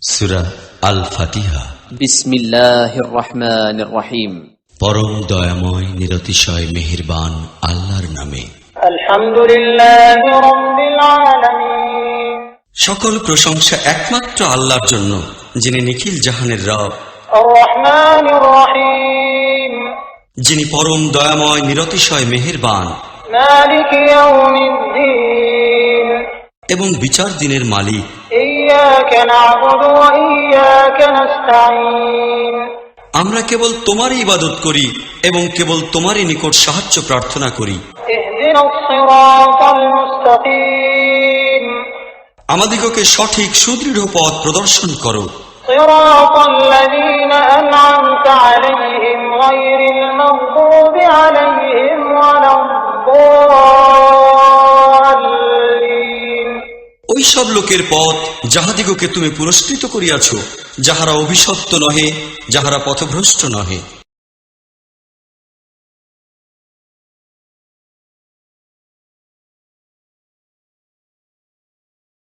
সূরা আল ফাতিহা। বিসমিল্লাহির রহমানির রহিম। পরম দয়াময় নিরতিশয় মেহেরবান আল্লাহর নামে। আলহামদুলিল্লাহি রাব্বিল আলামিন। সকল প্রশংসা একমাত্র আল্লাহর জন্য, যিনি নিখিল জাহানের রব। আর রহমানির রহিম। যিনি পরম দয়াময় নিরতিশয় মেহেরবান মালিক ইয়াউমিদ্দিন। এবং বিচার দিনের মালিক। ইয়াকা না'বুদু ওয়া ইয়াকা নাস্তাঈন। আমরা কেবল তোমারই ইবাদত করি এবং কেবল তোমারই নিকট সাহায্য প্রার্থনা করি। ইহদিনাস সিরাতাল মুস্তাকিম। আমাদিগকে সঠিক সুদৃঢ় পথ প্রদর্শন করো। সিরাতাল্লাযীনা আন'আমতা আলাইহিম গায়রিল মাগদুবি আলাইহিম ওয়ালাদ-দাল্লিন। ওই সব লোকের পথ যাহাদিগকে তুমি পুরস্কৃত করিয়াছ, যাহারা অভিশপ্ত নহে, যাহারা পথভ্রষ্ট নহে।